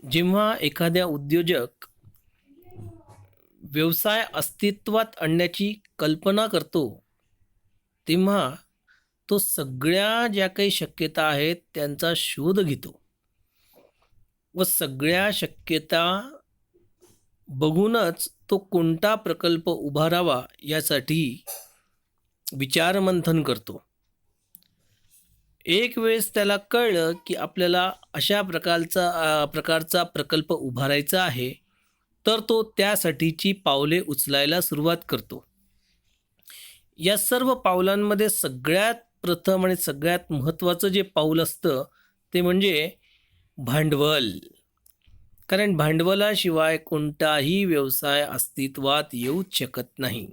जेव्हा एखाद्या उद्योजक व्यवसाय अस्तित्वात आणण्याची कल्पना करतो, तेव्हा तो सगळ्या ज्या काही शक्यता आहेत त्यांचा शोध घेतो व सगळ्या शक्यता बघूनच तो कोणता प्रकल्प उभारावा यासाठी विचारमंथन करतो. एक वेळेस त्याला कळलं की आपल्याला अशा प्रकारचा प्रकल्प उभारायचा आहे, तर तो त्यासाठीची पावले उचलायला सुरुवात करतो. या सर्व पावलांमध्ये सगळ्यात प्रथम आणि सगळ्यात महत्त्वाचं जे पाऊल असतं ते म्हणजे भांडवल. कारण भांडवलाशिवाय कोणताही व्यवसाय अस्तित्वात येऊच शकत नाही.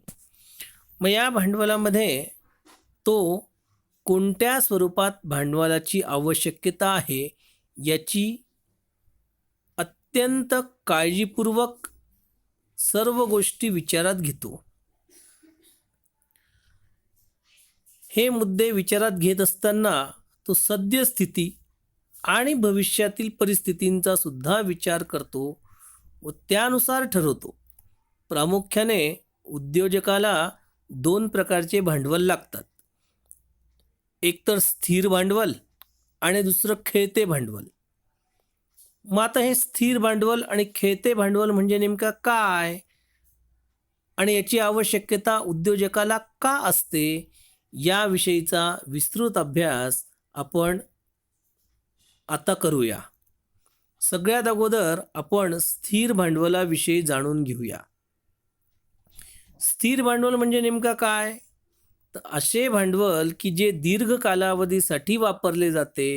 मग या भांडवलामध्ये तो कोणत्या स्वरूपात भांडवलाची आवश्यकता आहे याची अत्यंत काळजीपूर्वक सर्व गोष्टी विचारात घेतो. हे मुद्दे विचारात घेत असताना तो सद्यस्थिती आणि भविष्यातील परिस्थितींचा सुद्धा विचार करतो व त्यानुसार ठरवतो. प्रामुख्याने उद्योजकाला दोन प्रकारचे भांडवल लागतात. एक तर स्थिर भांडवल आणि दुसरं खेळते भांडवल. मग आता हे स्थिर भांडवल आणि खेळते भांडवल म्हणजे नेमका काय आणि याची आवश्यकता उद्योजकाला का असते याविषयीचा विस्तृत अभ्यास आपण आता करूया. सगळ्यात अगोदर आपण स्थिर भांडवलाविषयी जाणून घेऊया. स्थिर भांडवल म्हणजे नेमका काय? तर असे भांडवल की जे दीर्घ कालावधीसाठी वापरले जाते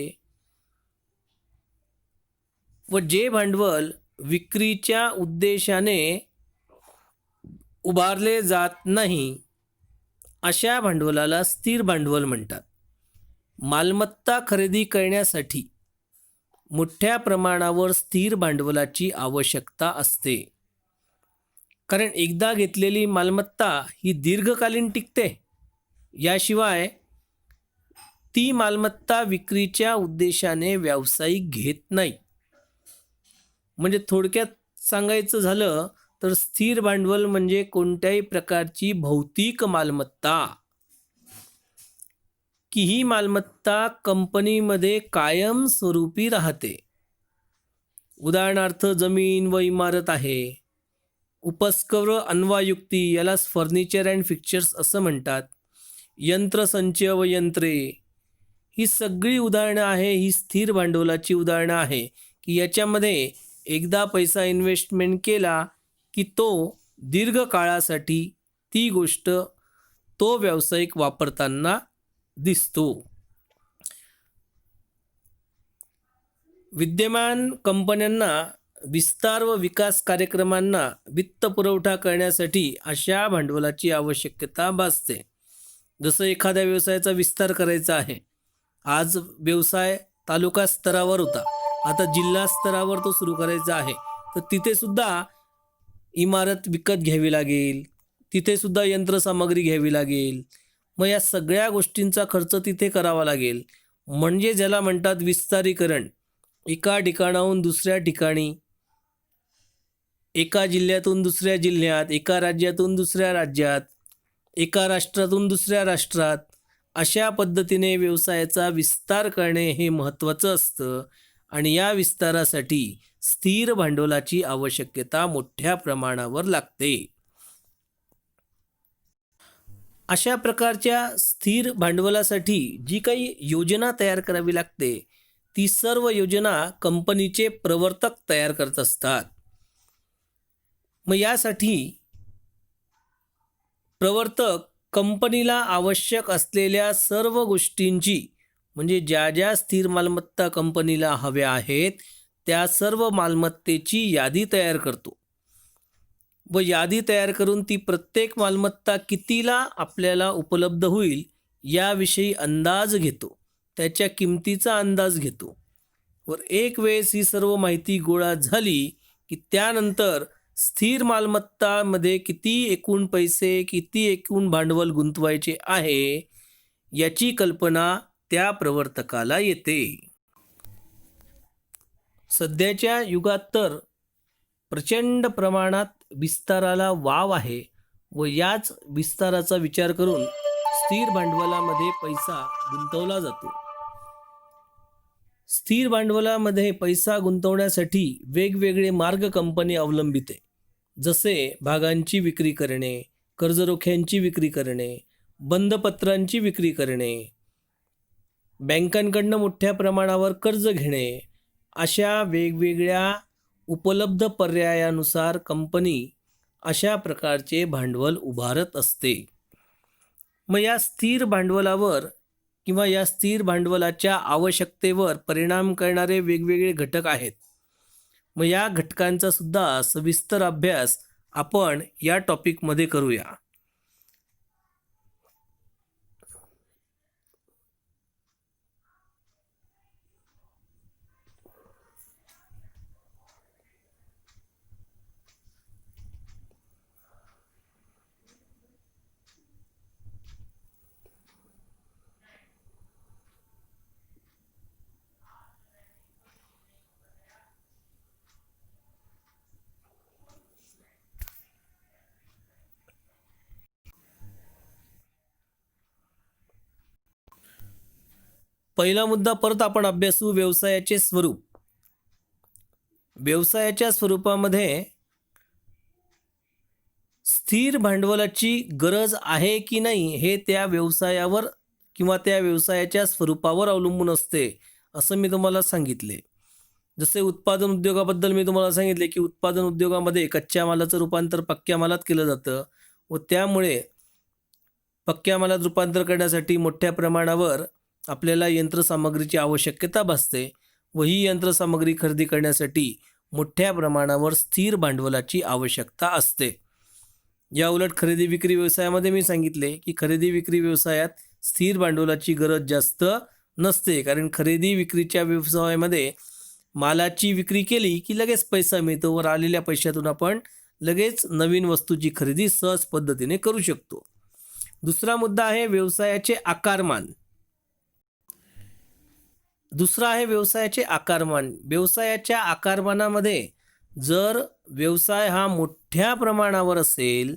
व जे भांडवल विक्रीच्या उद्देशाने उभारले जात नाही, अशा भांडवलाला स्थिर भांडवल म्हणतात. मालमत्ता खरेदी करण्यासाठी मोठ्या प्रमाणावर स्थिर भांडवलाची आवश्यकता असते. कारण एकदा घेतलेली मालमत्ता ही दीर्घकालीन टिकते. याशिवाय ती मालमत्ता विक्रीच्या उद्देशाने व्यावसायिक घेत नाही. म्हणजे थोडक्यात सांगायचं झालं तर स्थिर भांडवल म्हणजे कोणत्याही प्रकारची भौतिक मालमत्ता की ही मालमत्ता कंपनीमध्ये कायमस्वरूपी राहते. उदाहरणार्थ जमीन व इमारत आहे. उपस्कवर अन्वयुक्ती यालाच फर्निचर अँड फिक्चर्स असं म्हणतात. यंत्रसंच व यंत्रे ही सगळी उदाहरणं आहे, ही स्थिर भांडवलाची उदाहरणं आहे की याच्यामध्ये एकदा पैसा इन्व्हेस्टमेंट केला की तो दीर्घ काळासाठी ती गोष्ट तो व्यावसायिक वापरताना दिसतो. विद्यमान कंपन्यांना विस्तार व विकास कार्यक्रमांना वित्त पुरवठा करण्यासाठी अशा भांडवलाची आवश्यकता भासते. जसं एखाद्या व्यवसायाचा विस्तार करायचा आहे. आज व्यवसाय तालुका स्तरावर होता, आता जिल्हा स्तरावर तो सुरू करायचा आहे, तर तिथे सुद्धा इमारत विकत घ्यावी लागेल, तिथे सुद्धा यंत्रसामग्री घ्यावी लागेल. मग या सगळ्या गोष्टींचा खर्च तिथे करावा लागेल. म्हणजे ज्याला म्हणतात विस्तारीकरण. एका ठिकाणाहून दुसऱ्या ठिकाणी, एका जिल्ह्यातून दुसऱ्या जिल्ह्यात, एका राज्यातून दुसऱ्या राज्यात, एका राष्ट्रातून दुसऱ्या राष्ट्रात, अशा पद्धतीने व्यवसायाचा विस्तार करणे हे महत्त्वाचं असतं. आणि या विस्तारासाठी स्थिर भांडवलाची आवश्यकता मोठ्या प्रमाणावर लागते. अशा प्रकारच्या स्थिर भांडवलासाठी जी काही योजना तयार करावी लागते, ती सर्व योजना कंपनीचे प्रवर्तक तयार करत असतात. मग यासाठी प्रवर्तक कंपनीला आवश्यक असलेल्या सर्व गोष्टींची, म्हणजे ज्या ज्या स्थिर मालमत्ता कंपनीला हव्या आहेत त्या सर्व मालमत्तेची यादी तयार करतो व यादी तयार करून ती प्रत्येक मालमत्ता कितीला आपल्याला उपलब्ध होईल याविषयी अंदाज घेतो, त्याच्या किमतीचा अंदाज घेतो. व एक वेळेस ही सर्व माहिती गोळा झाली की त्यानंतर स्थिर मालमत्तामध्ये किती एकूण पैसे, किती एकूण भांडवल गुंतवायचे आहे याची कल्पना त्या प्रवर्तकाला येते. सध्याच्या युगात तर प्रचंड प्रमाणात विस्ताराला वाव आहे व याच विस्ताराचा विचार करून स्थिर भांडवलामध्ये पैसा गुंतवला जातो. स्थिर भांडवलामध्ये पैसा गुंतवण्यासाठी वेगवेगळे मार्ग कंपनी अवलंबिते, जसे भागांची विक्री करणे, कर्जरोख्यांची विक्री करणे, बंधपत्रांची विक्री करणे, बँकांकडनं मोठ्या प्रमाणावर कर्ज घेणे. अशा वेगवेगळ्या उपलब्ध पर्यायानुसार कंपनी अशा प्रकारचे भांडवल उभारत असते. मग या स्थिर भांडवलावर किंवा या स्थिर भांडवलाच्या आवश्यकतेवर परिणाम करणारे वेगवेगळे घटक आहेत. मग या घटकांचा सुद्धा सविस्तर अभ्यास आपण या टॉपिकमध्ये करूया. पहिला मुद्दा परत आपण अभ्यासू, व्यवसायाचे स्वरूप. व्यवसायाच्या स्वरूपामध्ये स्थिर भांडवलाची गरज आहे की नाही हे त्या व्यवसायावर किंवा त्या व्यवसायाच्या स्वरूपावर अवलंबून असते, असं मी तुम्हाला सांगितले. जसे उत्पादन उद्योगाबद्दल मी तुम्हाला सांगितले की उत्पादन उद्योगामध्ये कच्च्या मालाचं रूपांतर पक्क्या मालात केलं जातं व त्यामुळे पक्क्या मालात रूपांतर करण्यासाठी मोठ्या प्रमाणावर आपल्याला यंत्रसामग्रीची आवश्यकता भासते व ही यंत्रसामग्री खरेदी करण्यासाठी मोठ्या प्रमाणावर स्थिर भांडवलाची आवश्यकता असते. या उलट खरेदी विक्री व्यवसायामध्ये मी सांगितले की खरेदी विक्री व्यवसायात स्थिर भांडवलाची गरज जास्त नसते, कारण खरेदी विक्रीच्या व्यवसायामध्ये मालाची विक्री केली की लगेच पैसा मिळतो व आलेल्या पैशातून आपण लगेच नवीन वस्तूची खरेदी सहज पद्धतीने करू शकतो. दुसरा मुद्दा आहे व्यवसायाचे आकारमान. दुसरा आहे व्यवसायाचे आकारमान. व्यवसायाच्या आकारमानामध्ये जर व्यवसाय हा मोठ्या प्रमाणावर असेल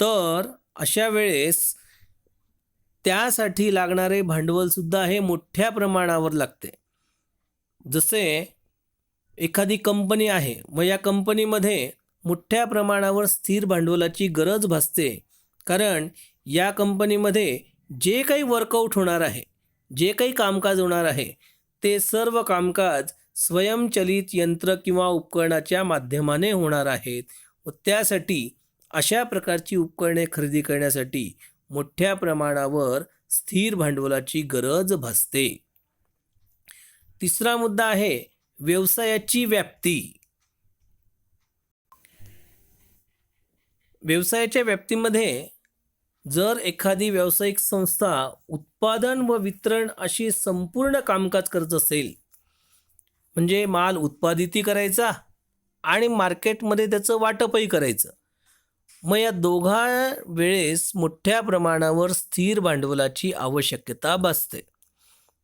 तर अशा वेळेस त्यासाठी लागणारे भांडवल सुद्धा हे मोठ्या प्रमाणावर लागते. जसे एखादी कंपनी आहे, मग या कंपनीमध्ये मोठ्या प्रमाणावर स्थिर भांडवलाची गरज भासते, कारण या कंपनीमध्ये जे काही वर्कआउट होणार आहे, जे काही कामकाज होणार आहे ते सर्व कामकाज स्वयंचलित यंत्र किंवा उपकरणाच्या माध्यमाने होणार आहेत व त्यासाठी अशा प्रकारची उपकरणे खरेदी करण्यासाठी मोठ्या प्रमाणावर स्थिर भांडवलाची गरज भासते. तिसरा मुद्दा आहे व्यवसायाची व्याप्ती. व्यवसायाच्या व्याप्तीमध्ये जर एखादी व्यावसायिक संस्था उत्पादन व वितरण अशी संपूर्ण कामकाज करत असेल, म्हणजे माल उत्पादितही करायचा आणि मार्केटमध्ये त्याचं वाटपही करायचं, मग या दोघा वेळेस मोठ्या प्रमाणावर स्थिर भांडवलाची आवश्यकता भासते.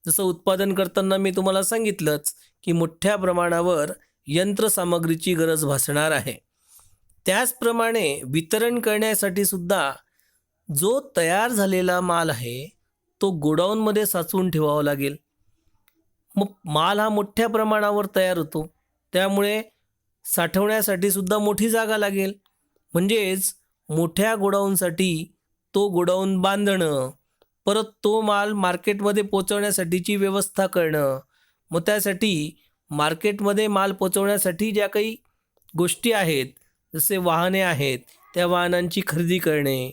जसं उत्पादन करताना मी तुम्हाला सांगितलंच की मोठ्या प्रमाणावर यंत्रसामग्रीची गरज भासणार आहे. त्याचप्रमाणे वितरण करण्यासाठी सुद्धा जो तयार झालेला माल आहे तो गोडाऊनमध्ये साचवून ठेवावा लागेल. मग माल हा मोठ्या प्रमाणावर तयार होतो, त्यामुळे साठवण्यासाठी सुद्धा मोठी जागा लागेल. म्हणजेच मोठ्या गोडाऊनसाठी तो गोडाऊन बांधणं, परत तो माल मार्केटमध्ये पोचवण्यासाठीची व्यवस्था करणं, मग त्यासाठी मार्केटमध्ये माल पोचवण्यासाठी ज्या काही गोष्टी आहेत, जसे वाहने आहेत, त्या वाहनांची खरेदी करणे,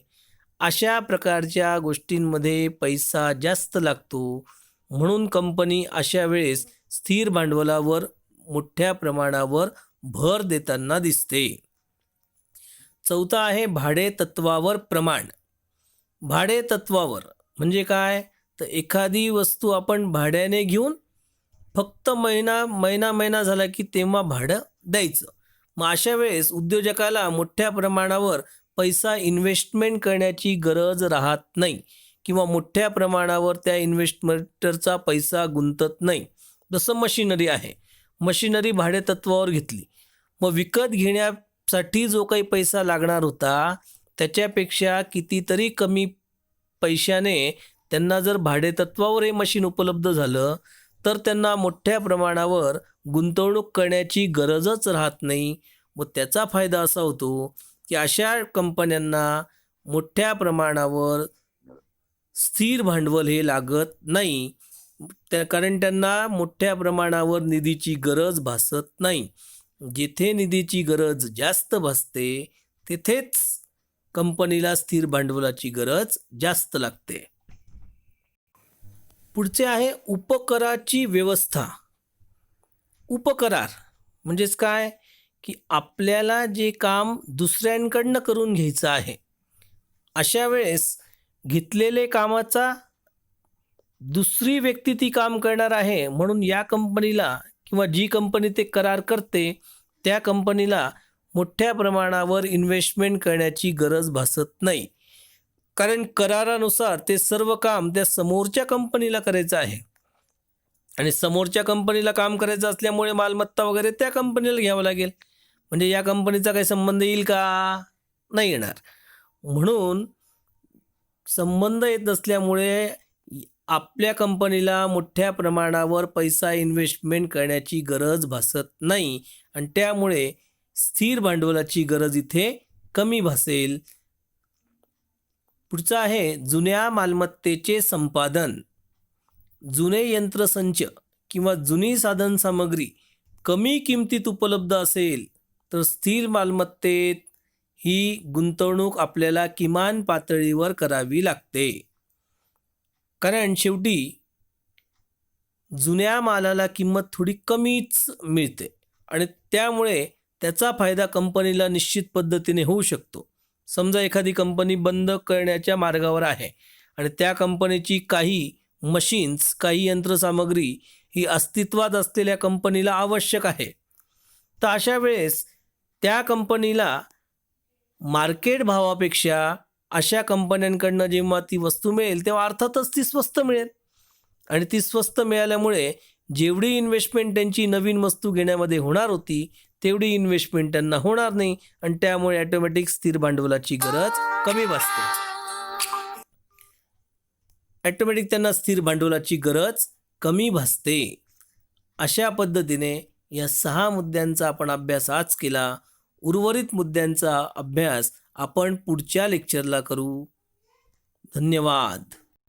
अशा प्रकारच्या गोष्टींमध्ये पैसा जास्त लागतो. म्हणून कंपनी अशा वेळेस स्थिर भांडवलावर मोठ्या प्रमाणावर भर देताना दिसते. चौथा आहे भाडे तत्वावर प्रमाण. भाडे तत्वावर म्हणजे काय, तर एखादी वस्तू आपण भाड्याने घेऊन फक्त महिना झाला की तेव्हा भाडं द्यायचं. मग अशा वेळेस उद्योजकाला मोठ्या प्रमाणावर पैसा इन्व्हेस्टमेंट करण्याची गरज राहत नाही किंवा मोठ्या प्रमाणावर त्या इन्व्हेस्टमेंटरचा पैसा गुंतत नाही. जसं मशिनरी आहे, मशिनरी भाडेतत्वावर घेतली, मग विकत घेण्यासाठी जो काही पैसा लागणार होता त्याच्यापेक्षा कितीतरी कमी पैशाने त्यांना जर भाडेतत्वावर हे मशीन उपलब्ध झालं तर त्यांना मोठ्या प्रमाणावर गुंतवणूक करण्याची गरजच राहत नाही. व त्याचा फायदा असा होतो की अशा कंपन्यांना मोठ्या प्रमाणावर स्थिर भांडवल हे लागत नाही, कारण त्यांना मोठ्या प्रमाणावर निधीची गरज भासत नाही. जिथे निधीची गरज जास्त भासते तिथेच कंपनीला स्थिर भांडवलाची गरज जास्त लागते. पुढचे आहे उपकराची व्यवस्था. उपकरार म्हणजेच काय की आपल्याला जे काम दुसऱ्यांकडनं करून घ्यायचं आहे, अशा वेळेस घेतलेले कामाचा दुसरी व्यक्ती ती काम करणार आहे, म्हणून या कंपनीला किंवा जी कंपनी ते करार करते त्या कंपनीला मोठ्या प्रमाणावर इन्व्हेस्टमेंट करण्याची गरज भासत नाही, कारण करारानुसार ते सर्व काम त्या समोरच्या कंपनीला करायचं आहे आणि समोरच्या कंपनीला काम करायचं असल्यामुळे मालमत्ता वगैरे त्या कंपनीला घ्यावं लागेल. म्हणजे या कंपनीचा काही संबंध येईल का? नाही येणार. म्हणून संबंध येत नसल्यामुळे आपल्या कंपनीला मोठ्या प्रमाणावर पैसा इन्व्हेस्टमेंट करण्याची गरज भासत नाही आणि त्यामुळे स्थिर भांडवलाची गरज इथे कमी भासेल. पुढचं आहे जुन्या मालमत्तेचे संपादन. जुने यंत्रसंच किंवा जुनी साधनसामग्री कमी किमतीत उपलब्ध असेल तर स्थिर मालमत्तेत ही गुंतवणूक आपल्याला किमान पातळीवर करावी लागते, कारण शेवटी जुन्या मालाला किंमत थोडी कमीच मिळते आणि त्यामुळे त्याचा फायदा कंपनीला निश्चित पद्धतीने होऊ शकतो. समजा एखादी कंपनी बंद करण्याच्या मार्गावर आहे आणि त्या कंपनीची काही मशीन्स, काही यंत्रसामग्री ही अस्तित्वात असलेल्या कंपनीला आवश्यक आहे, तर अशा वेळेस त्या कंपनीला मार्केट भावापेक्षा अशा कंपन्यांकडनं जेव्हा ती वस्तू मिळेल तेव्हा अर्थातच ती स्वस्त मिळेल आणि ती स्वस्त मिळाल्यामुळे जेवढी इन्व्हेस्टमेंट त्यांची नवीन वस्तू घेण्यामध्ये होणार होती तेवढी इन्व्हेस्टमेंट त्यांना होणार नाही आणि त्यामुळे ऑटोमॅटिक स्थिर भांडवलाची गरज कमी भासते. ऑटोमॅटिक त्यांना स्थिर भांडवलाची गरज कमी भासते. अशा पद्धतीने या 6 मुद्द्यांचा आपण अभ्यास आज केला. उर्वरित मुद्द्यांचा अभ्यास आपण पुढच्या लेक्चरला करू. धन्यवाद.